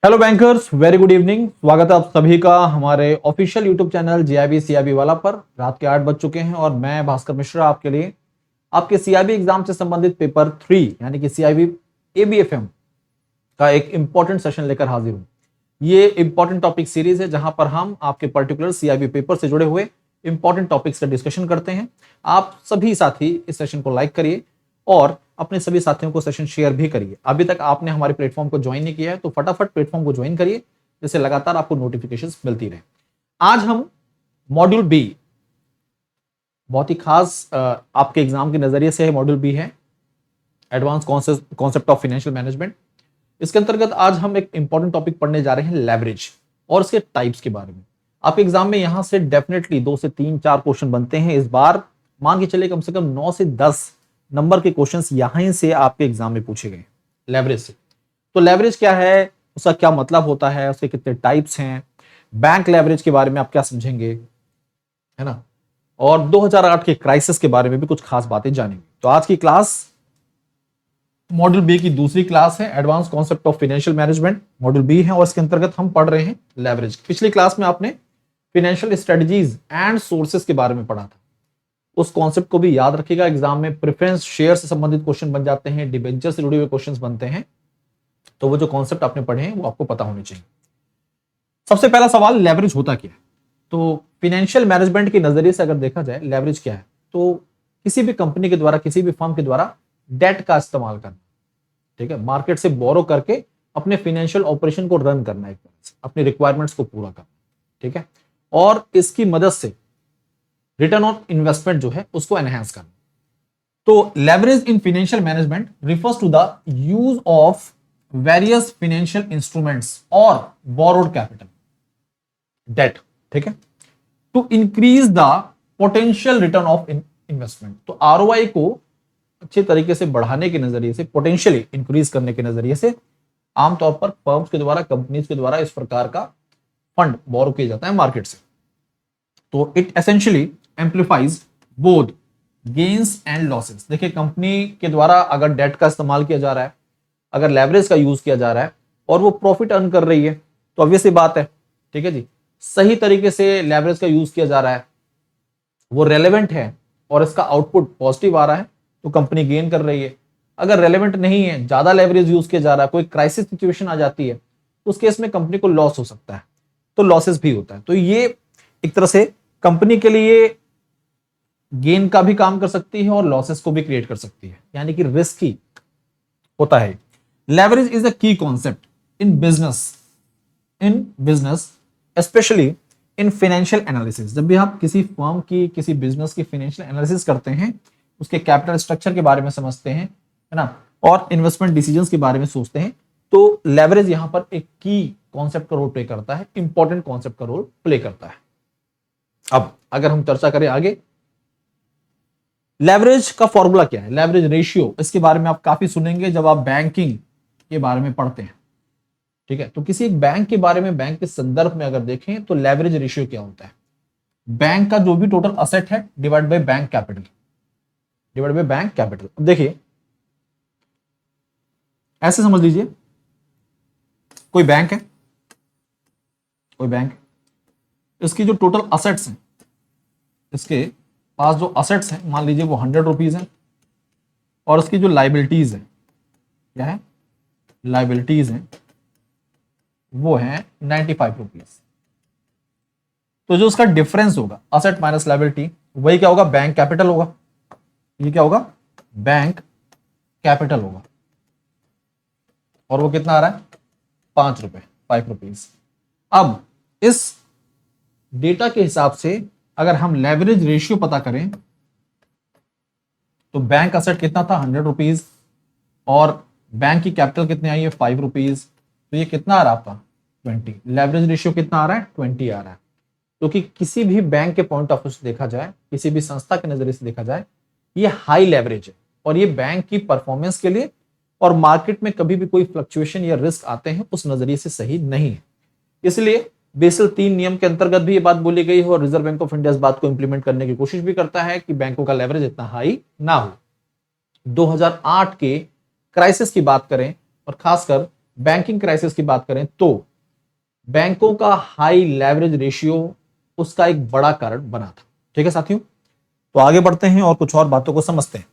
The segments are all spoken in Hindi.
Hello bankers, very good evening. स्वागत है आप सभी का हमारे official YouTube channel GIB CIB वाला पर। रात के 8 बज चुके हैं और मैं भास्कर मिश्रा आपके लिए आपके सीआईबी एग्जाम से संबंधित पेपर 3 यानी कि सीआईबी एबीएफएम का एक इंपॉर्टेंट सेशन लेकर हाजिर हूं। ये इंपॉर्टेंट टॉपिक सीरीज है जहां पर हम आपके पर्टिकुलर सीआईबी पेपर से जुड़े हुए इंपॉर्टेंट टॉपिक्स का डिस्कशन करते हैं। आप सभी साथी इस सेशन को लाइक करिए और अपने सभी साथियों को सेशन शेयर भी करिए। अभी तक आपने हमारे प्लेटफॉर्म को ज्वाइन नहीं किया है तो फटाफट प्लेटफॉर्म को ज्वाइन करिए, जिससे लगातार आपको नोटिफिकेशंस मिलती रहे। आज हम मॉड्यूल बी, बहुत ही खास आपके एग्जाम के नजरिए से है मॉड्यूल बी है advance concept of financial management. इसके अंतर्गत आज हम एक इंपॉर्टेंट टॉपिक पढ़ने जा रहे हैं लेवरेज और इसके टाइप्स के बारे में। आपके एग्जाम में यहां से डेफिनेटली 2 से 3-4 क्वेश्चन बनते हैं इस बार। मान के चलिए कम से कम 9 से 10 नंबर के क्वेश्चंस यहीं से आपके एग्जाम में पूछे गए लेवरेज से। तो लेवरेज क्या है, उसका क्या मतलब होता है, उसके कितने टाइप्स हैं, बैंक लेवरेज के बारे में आप क्या समझेंगे, है ना, और 2008 के क्राइसिस के बारे में भी कुछ खास बातें जानेंगे। तो आज की क्लास मॉड्यूल बी की दूसरी क्लास है, advance concept of financial management module B है और इसके अंतर्गत हम पढ़ रहे हैं लेवरेज। पिछली क्लास में आपने फाइनेंशियल स्ट्रेटजीज एंड सोर्सेस के बारे में पढ़ा था, उस कॉन्सेप्ट को भी याद रखिएगा। एग्जाम में प्रेफरेंस शेयर से संबंधित क्वेश्चन बन जाते हैं, डिबेंचर से जुड़े हुए क्वेश्चंस बनते हैं, तो वो जो कॉन्सेप्ट आपने पढ़े हैं वो आपको पता होने चाहिए। सबसे पहला सवाल, लेवरेज होता क्या है? तो फाइनेंशियल मैनेजमेंट के नजरिए से अगर देखा जाए लेवरेज क्या है, तो किसी भी कंपनी के द्वारा, किसी भी फर्म के द्वारा डेट का इस्तेमाल करना, ठीक है, मार्केट से बोरो करके अपने फाइनेंशियल ऑपरेशन को रन करना, एक तरह से अपनी रिक्वायरमेंट्स को पूरा करना, ठीक है, और इसकी मदद से रिटर्न ऑन इन्वेस्टमेंट जो है उसको एनहांस करना। तो leverage in financial management refers to the use of various financial instruments और बोरोड कैपिटल डेट, ठीक है, to increase the potential return of investment. तो आरओआई को अच्छे तरीके से बढ़ाने के नजरिए से, पोटेंशियली इंक्रीज करने के नजरिए से आमतौर पर फर्म्स के द्वारा, कंपनीज के द्वारा इस प्रकार का फंड बोरो किया जाता है मार्केट से। तो it essentially amplifies both gains and losses. देखिए, कंपनी के द्वारा अगर डेट का इस्तेमाल किया जा रहा है, अगर लेवरेज का यूज किया जा रहा है और वो प्रॉफिट अर्न कर रही है, तो ऑब्वियस सी बात है, ठीक है जी, सही तरीके से लेवरेज का यूज किया जा रहा है, वो रेलेवेंट है और इसका आउटपुट पॉजिटिव आ रहा है, तो कंपनी गेन कर रही है। अगर रेलेवेंट नहीं है, ज्यादा लेवरेज यूज किया जा रहा है, कोई क्राइसिस सिचुएशन आ जाती है, तो उस केस में कंपनी को लॉस हो सकता है, तो लॉसेस भी होता है। तो ये एक तरह से कंपनी के लिए गेन का भी काम कर सकती है और लॉसेस को भी क्रिएट कर सकती है, यानी कि रिस्की होता है। लेवरेज इज अ की concept in business specially in financial analysis. जब भी आप किसी फर्म की, किसी बिजनेस की फाइनेंशियल एनालिसिस करते हैं, उसके कैपिटल स्ट्रक्चर के बारे में समझते हैं, है ना, और इन्वेस्टमेंट डिसीजंस के बारे में सोचते हैं, तो लेवरेज यहां पर एक की कॉन्सेप्ट का रोल प्ले करता है, इंपॉर्टेंट कॉन्सेप्ट का रोल प्ले करता है। अब अगर हम चर्चा करें आगे, लेवरेज का फॉर्मूला क्या है, लेवरेज रेशियो, इसके बारे में आप काफी सुनेंगे जब आप बैंकिंग के बारे में पढ़ते हैं, ठीक है। तो किसी एक बैंक के बारे में, बैंक के संदर्भ में अगर देखें तो लेवरेज रेशियो क्या होता है, बैंक का जो भी टोटल असेट है divide by bank capital, divide by bank capital. अब देखिए, ऐसे समझ लीजिए, कोई बैंक है, कोई बैंक, इसकी जो टोटल असेट्स हैं, इसके पास जो असेट्स हैं, मान लीजिए वो 100 रुपीज है, और उसकी जो लाइबिलिटीज है, क्या है, लाइबिलिटीज हैं, वो है 95 रुपीज। तो जो उसका डिफरेंस होगा, असेट माइनस लाइबिलिटी, वही क्या होगा, बैंक कैपिटल होगा। ये क्या होगा, बैंक कैपिटल होगा, और वो कितना आ रहा है, 5 रुपए, 5 रुपीज। अब इस डेटा के हिसाब से अगर हम लेवरेज रेशियो पता करें, तो बैंक असेट कितना था, 100 रुपीज, और बैंक की कैपिटल कितनी आई है, 5 रुपीज, तो ये कितना आ रहा है आपका, 20। लेवरेज रेशियो कितना आ रहा है, 20 आ रहा है। क्योंकि किसी भी बैंक के पॉइंट ऑफ व्यू से देखा जाए, किसी भी संस्था के नजरिए से देखा जाए, ये हाई लेवरेज है, और ये बैंक की परफॉर्मेंस के लिए और मार्केट में कभी भी कोई फ्लक्चुएशन या रिस्क आते हैं उस नजरिए से सही नहीं है। इसलिए बेसल 3 नियम के अंतर्गत भी ये बात बोली गई है, और रिजर्व बैंक ऑफ इंडिया इस बात को इंप्लीमेंट करने की कोशिश भी करता है कि बैंकों का लेवरेज इतना हाई ना हो। 2008 के क्राइसिस की बात करें, और खासकर बैंकिंग क्राइसिस की बात करें तो बैंकों का हाई लेवरेज रेशियो उसका एक बड़ा कारण बना था। ठीक है साथियों, तो आगे बढ़ते हैं और कुछ और बातों को समझते हैं।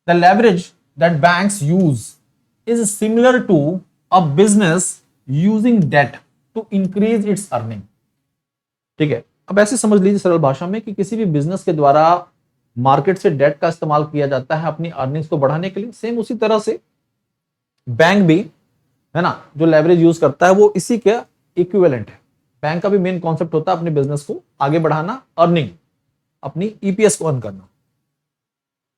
The leverage that banks use is similar to a business using debt to increase its earning. ठीक है, अब ऐसे समझ लीजिए सरल भाषा में कि किसी भी बिजनेस के द्वारा मार्केट से डेट का इस्तेमाल किया जाता है अपनी अर्निंग्स को बढ़ाने के लिए, सेम उसी तरह से बैंक भी, है ना, जो लेवरेज यूज करता है वो इसी के इक्विवेलेंट है। बैंक का भी मेन कॉन्सेप्ट होता है अपने बिजनेस को आगे बढ़ाना, अर्निंग, अपनी ईपीएस को अर्न करना,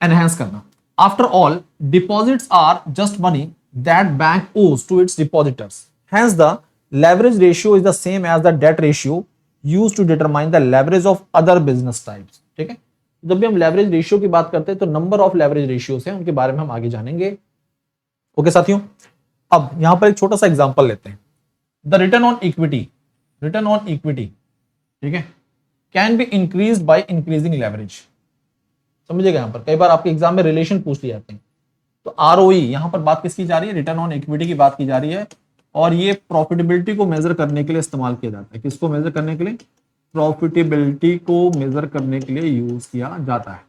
एनहेंस करना। After all deposits are just money that bank owes to its depositors, hence the leverage ratio is the same as the debt ratio used to determine the leverage of other business types। ठीक है, जब भी हम लेवरेज रेशियो की बात करते हैं तो नंबर ऑफ लेवरेज रेशियोज हैं, उनके बारे में हम आगे जानेंगे। ओके साथियों, अब यहां पर एक छोटा सा एग्जांपल लेते हैं। The return on equity, return on equity, ठीक है, can be increased by increasing leverage. समझिएगा, यहां पर कई बार आपके एग्जाम में रिलेशन पूछ लिए जाते हैं। तो आरओई, यहां पर बात किसकी जा रही है? रिटर्न ऑन इक्विटी की बात की जा रही है, और ये प्रॉफिटेबिलिटी को मेजर करने के लिए इस्तेमाल किया जाता है। किसको मेजर करने के लिए? प्रॉफिटेबिलिटी को मेजर करने के लिए यूज किया जाता है।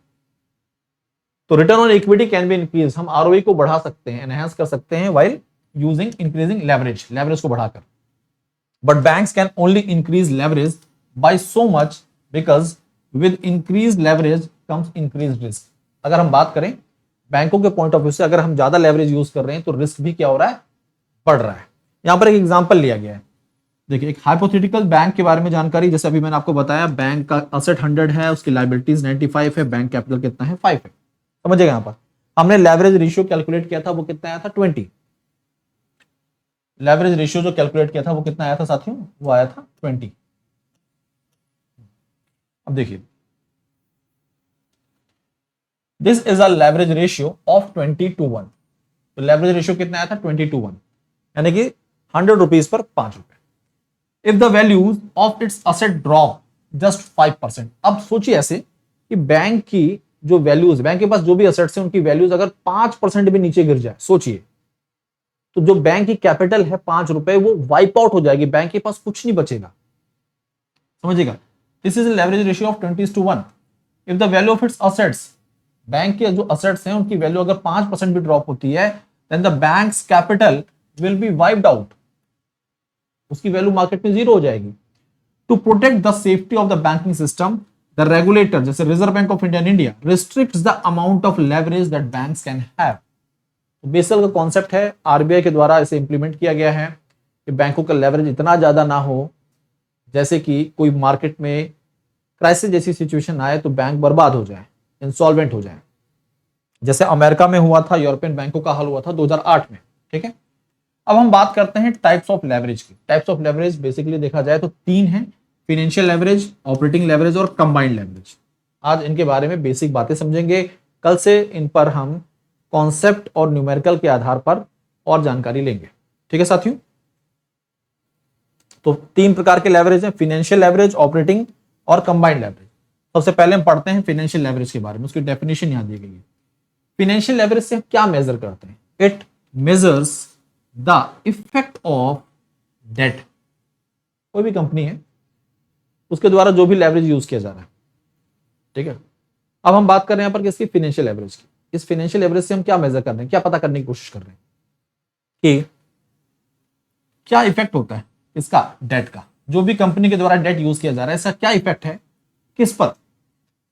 तो return on equity can be increase, हम आरओई को बढ़ा सकते हैं, एनहांस कर सकते हैं while using increasing leverage, leverage को बढ़ाकर। But banks can only increase leverage by so much because with increase leverage comes increase risk. अगर हम बात करें बैंकों के पॉइंट ऑफ व्यू से, अगर हम ज्यादा लेवरेज यूज कर रहे हैं तो रिस्क भी क्या हो रहा है? बढ़ रहा है। यहां पर एक एग्जांपल लिया गया है, देखिए एक हाइपोथेटिकल बैंक के बारे में जानकारी, जैसे अभी मैंने आपको बताया बैंक का असेट 100 है, उसकी लायबिलिटीज 95 है, बैंक कैपिटल कितना है? 5 है। समझिएगा, यहां पर हमने लेवरेज रेशियो कैलकुलेट किया था, वो कितना आया था? 20। लेवरेज रेशियो जो कैलकुलेट किया था वो कितना आया था साथियों? वो आया था 20। अब देखिए, this is a leverage ratio of 20:1। तो लेवरेज रेशियो कितना आया था? 20:1, यानी कि 100 रुपीज पर 5 रुपए। If the values of its asset drop just 5%। अब सोचिए ऐसे कि बैंक की जो वैल्यूज, बैंक के पास जो भी असेट्स हैं उनकी वैल्यूज अगर 5% भी नीचे गिर जाए, सोचिए, तो जो बैंक की कैपिटल है 5 रुपए, वो वाइप आउट हो जाएगी, बैंक के पास कुछ नहीं बचेगा। समझिएगा, this is leverage ratio of 20:1। If the value of its assets, bank के जो असेट्स हैं उनकी वैल्यू अगर 5% भी ड्रॉप होती है, then the bank's capital will be wiped out, उसकी वैल्यू मार्केट में जीरो हो जाएगी। To protect the safety of the banking system, the regulator जैसे Reserve Bank of India in India restricts the amount of leverage that banks can have. Basel का कॉन्सेप्ट है, आरबीआई के द्वारा इसे इंप्लीमेंट किया गया है कि बैंकों का लेवरेज इतना ज्यादा ना हो, जैसे कि कोई मार्केट में क्राइसिस जैसी सिचुएशन आए तो बैंक बर्बाद हो जाए, इंसॉल्वेंट हो जाए, जैसे अमेरिका में हुआ था, यूरोपियन बैंकों का हाल हुआ था 2008 में। ठीक है, अब हम बात करते हैं टाइप्स ऑफ लेवरेज की। टाइप्स ऑफ लेवरेज बेसिकली देखा जाए तो 3 हैं, फिनेंशियल लेवरेज, ऑपरेटिंग लेवरेज और कंबाइंड लेवरेज। आज इनके बारे में बेसिक बातें समझेंगे, कल से इन पर हम कॉन्सेप्ट और न्यूमेरिकल के आधार पर और जानकारी लेंगे। ठीक है साथियों, तो 3 प्रकार के लेवरेज हैं, फिनेंशियल लेवरेज, ऑपरेटिंग और कंबाइंड लेवरेज। सबसे पहले हम पढ़ते हैं फिनेंशियल लेवरेज के बारे में, उसकी डेफिनेशन यहां दी गई है। फिनेंशियल लेवरेज से हम क्या मेजर करते हैं? It measures the effect of debt. कोई भी कंपनी है उसके द्वारा जो भी लेवरेज यूज किया जा रहा है। ठीक है, अब हम बात कर रहे हैं यहां पर किसकी? फिनेंशियल लेवरेज की। इस फिनेंशियल लेवरेज से हम क्या मेजर कर रहे हैं, क्या पता करने की कोशिश कर रहे हैं कि क्या इफेक्ट होता है इसका? डेट का, जो भी कंपनी के द्वारा डेट यूज किया जा रहा है, इसका क्या इफेक्ट है किस पर?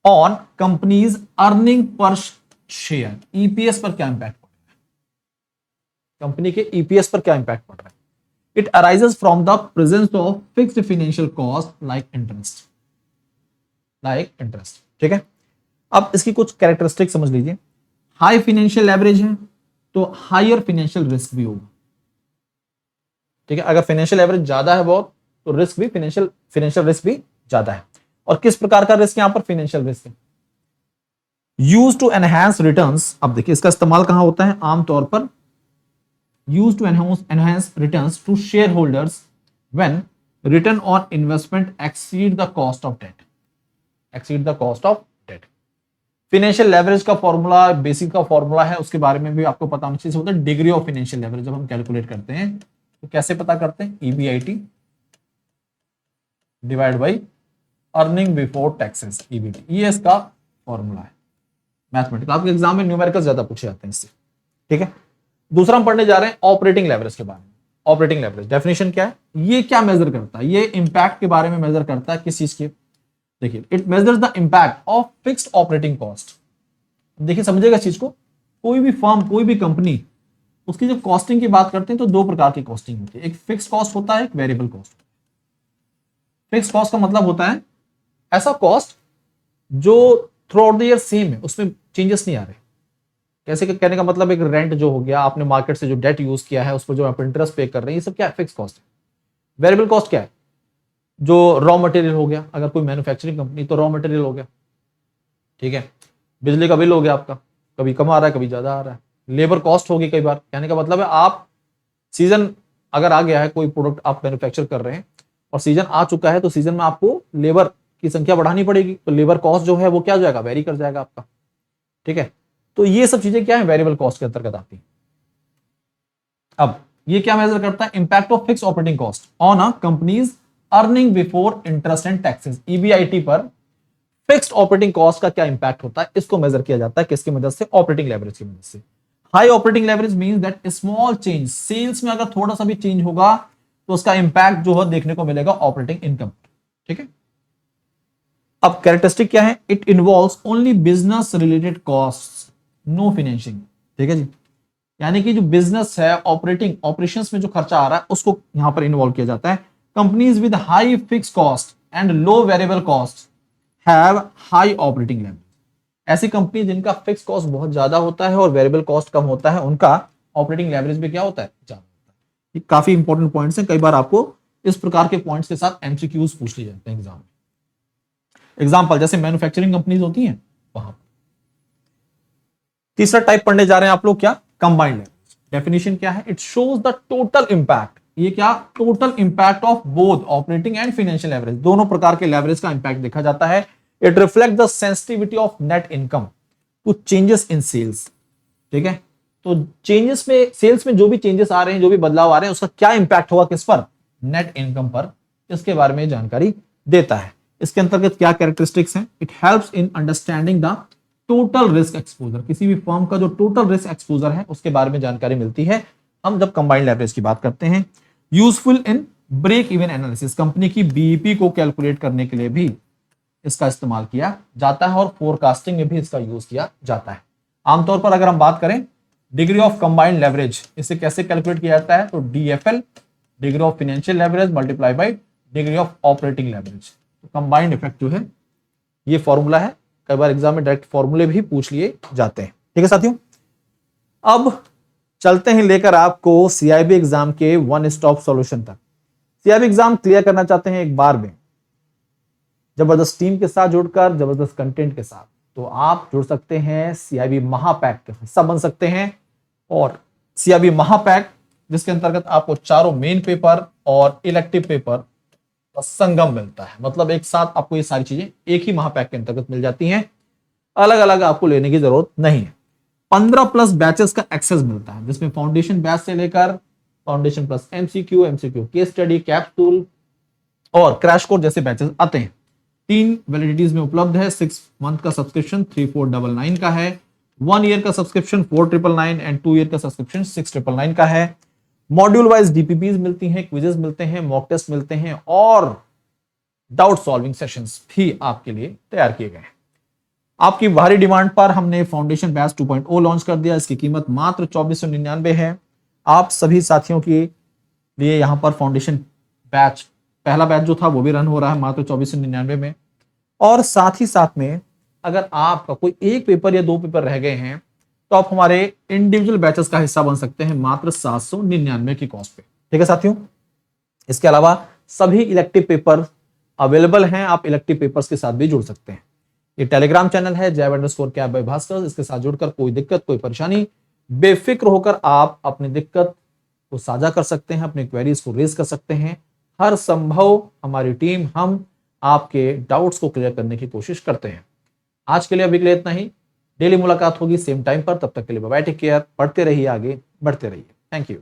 On companies earning per share, EPS पर क्या इंपैक्ट पड़ रहा है, कंपनी के ईपीएस पर क्या इंपैक्ट पड़ रहा है। It arises from the presence of fixed financial cost like interest, like interest. ठीक है, अब इसकी कुछ कैरेक्टरिस्टिक समझ लीजिए। हाई फाइनेंशियल लेवरेज है तो हायर फाइनेंशियल रिस्क भी होगा। ठीक है, अगर फाइनेंशियल लेवरेज ज्यादा है बहुत, तो रिस्क भी, फाइनेंशियल रिस्क भी ज्यादा है। और किस प्रकार का रिस्क यहां पर? फाइनेंशियल रिस्क है। यूज टू एनहांस रिटर्न्स, अब देखिए इसका इस्तेमाल कहां होता है? आमतौर पर use to enhance returns to shareholders when return on investment exceed the cost of debt, exceed the cost of debt. Financial leverage का फॉर्मूला, बेसिक का फॉर्मूला है, उसके बारे में भी आपको पता होना चाहिए, होता है डिग्री ऑफ फाइनेंशियल लेवरेज। जब हम कैलकुलेट करते हैं तो कैसे पता करते हैं? EBIT divide by earning before taxes, EBT, ये इसका फॉर्मूला है मैथमेटिक्स। आपके एग्जाम में न्यूमेरिकल ज्यादा पूछे जाते हैं इससे, ठीक है। दूसरा हम पढ़ने जा रहे हैं ऑपरेटिंग लेवरेज के बारे में। ऑपरेटिंग लेवरेज डेफिनेशन क्या है? ये क्या मेजर करता है? ये इंपैक्ट के बारे में मेजर करता है किस चीज के? देखिए, it measures the impact of fixed operating cost. देखिए समझेगा इस चीज को, कोई भी फर्म, कोई भी कंपनी, उसकी जब कॉस्टिंग की बात करते हैं तो दो प्रकार की कॉस्टिंग होती है, एक फिक्स कॉस्ट होता है, एक वेरिएबल कॉस्ट। फिक्स कॉस्ट का मतलब होता है ऐसा कॉस्ट जो through out the year same है, उसमें चेंजेस नहीं आ रहे। कैसे कहने का मतलब, एक रेंट जो हो गया, आपने मार्केट से जो डेट यूज किया है, उस पर जो आप इंटरेस्ट पे कर रहे हैं, ये सब क्या है? फिक्स कॉस्ट है। वेरिएबल कॉस्ट क्या है? जो रॉ मटेरियल हो गया, अगर कोई मैन्युफैक्चरिंग कंपनी, तो रॉ मटेरियल हो गया, ठीक है। बिजली का बिल हो गया आपका, कभी कम आ रहा है, कभी ज्यादा आ रहा है। लेबर कॉस्ट होगी कई बार। कहने का मतलब है, आप सीजन अगर आ गया है, कोई प्रोडक्ट आप मैन्युफैक्चर कर रहे हैं और सीजन आ चुका है, तो सीजन में आपको लेबर की संख्या बढ़ानी पड़ेगी, तो लेबर कॉस्ट जो है वो क्या हो जाएगा? वेरी कर जाएगा आपका, ठीक है। तो ये सब चीजें क्या है? वेरिएबल कॉस्ट के अंतर्गत आती है। अब ये क्या मेजर करता है? Impact of fix operating cost on a companies earning before interest and taxes, EBIT पर फिक्स्ड ऑपरेटिंग कॉस्ट का क्या इंपैक्ट होता है, इसको मेजर किया जाता है किसकी मदद से? ऑपरेटिंग लेवरेज की मदद से। High operating leverage means that small change, sales में अगर थोड़ा सा भी चेंज होगा तो उसका इंपैक्ट जो है देखने को मिलेगा ऑपरेटिंग इनकम, ठीक है। अब कैरेक्टरिस्टिक क्या है? It involves only business related cost, no financing, ठीक है जी। यानी कि जो बिजनेस है, ऑपरेशंस में जो खर्चा आ रहा है, उसको यहां पर इन्वॉल्व किया जाता है। Companies with high fix cost and low variable cost have high operating leverage. ऐसी कंपनी जिनका फिक्स कॉस्ट बहुत ज्यादा होता है और वेरिएबल कॉस्ट कम होता है, उनका ऑपरेटिंग लेवरेज भी क्या होता है? ज्यादा होता है। ये काफी इंपॉर्टेंट पॉइंट्स हैं, कई बार आपको इस प्रकार के पॉइंट्स के साथ MCQs पूछ लिए जाते हैं एग्जाम में। एग्जाम्पल जैसे मैन्युफैक्चरिंग कंपनीज होती हैं वहां। तीसरा टाइप पढ़ने जा रहे हैं आप लोग, क्या? Combined leverage. डेफिनेशन क्या है? It shows the total impact, ये क्या? Total impact of both operating and financial leverage, दोनों प्रकार के लेवरेज का इंपैक्ट देखा जाता है। It reflect the sensitivity of net income to changes in sales, ठीक है। तो चेंजेस में, सेल्स में जो भी चेंजेस आ रहे हैं, जो भी बदलाव आ रहे हैं, उसका क्या इंपैक्ट होगा किस पर? नेट इनकम पर। इसके बारे में जानकारी देता है। इसके अंतर्गत क्या कैरेक्टरिस्टिक्स हैं? It helps in understanding the total risk exposure, किसी भी फर्म का जो टोटल रिस्क एक्सपोजर है उसके बारे में जानकारी मिलती है हम जब कंबाइंड लेवरेज की बात करते हैं। Useful in break even analysis, company की BEP को कैलकुलेट करने के लिए भी इसका इस्तेमाल किया जाता है और फोरकास्टिंग में भी इसका यूज किया जाता है। आमतौर पर अगर हम बात करें डिग्री ऑफ कंबाइंड लेवरेज, इसे कैसे कैलकुलेट किया जाता है? तो DFL, degree of financial leverage multiply by degree of operating leverage. तो कंबाइंड इफेक्ट जो है ये फॉर्मूला है, कई बार एग्जाम में डायरेक्ट फॉर्मूले भी पूछ लिए जाते हैं, ठीक है साथियों। अब चलते हैं लेकर आपको CIB एग्जाम के वन स्टॉप सॉल्यूशन तक। CIB एग्जाम क्लियर करना चाहते हैं एक बार में, जबरदस्त टीम के साथ जुड़कर, जबरदस्त कंटेंट के साथ, तो आप जुड़ सकते हैं CIB महापैक का हिस्सा बन सकते हैं। और CIB महापैक जिसके अंतर्गत आपको चारों मेन पेपर और इलेक्टिव पेपर का संगम मिलता है, मतलब एक साथ आपको ये सारी चीजें एक ही महापैक के अंतर्गत मिल जाती हैं, अलग अलग आपको लेने की जरूरत नहीं है। 15+ बैचेस का एक्सेस मिलता है, जिसमें फाउंडेशन बैच से लेकर foundation plus MCQ case study, capsule और क्रैश कोर्स जैसे बैचेस आते हैं। 3 वैलिडिटीज में उपलब्ध है। 6 मंथ का सब्सक्रिप्शन 3499 का है, 1 ईयर का सब्सक्रिप्शन 4999 एंड 2 ईयर का सब्सक्रिप्शन 6999 का है। मॉड्यूल वाइज DPPs मिलती हैं, क्विजेस मिलते हैं, मॉक टेस्ट मिलते हैं और डाउट सॉल्विंग सेशंस भी आपके लिए तैयार किए गए हैं। आपकी भारी डिमांड पर हमने फाउंडेशन बैच 2.0 लॉन्च कर दिया। इसकी कीमत मात्र 2499 है। आप सभी साथियों के लिए यहां पर फाउंडेशन बैच, पहला बैच जो था वो भी रन हो रहा है मात्र 2499 में। और साथ ही साथ में अगर आपका कोई एक पेपर या 2 पेपर रह गए हैं तो आप हमारे इंडिविजुअल बैचेस का हिस्सा बन सकते हैं मात्र 799 की कॉस्ट पे, ठीक है साथियों। इसके अलावा सभी इलेक्टिव पेपर अवेलेबल हैं, आप इलेक्टिव पेपर्स के साथ भी जुड़ सकते हैं। ये टेलीग्राम चैनल है jab_cap by भास्कर, इसके साथ जुड़कर कोई दिक्कत, कोई परेशानी, बेफिक्र होकर आप अपनी दिक्कत को साझा कर सकते हैं, अपनी क्वेरीज को रेज कर सकते हैं। हर संभव हमारी टीम, हम आपके डाउट्स को क्लियर करने की कोशिश करते हैं। आज के लिए अभी के लिए इतना ही। डेली मुलाकात होगी सेम टाइम पर, तब तक के लिए बाय बाय, टेक केयर, पढ़ते रहिए, आगे बढ़ते रहिए। Thank you.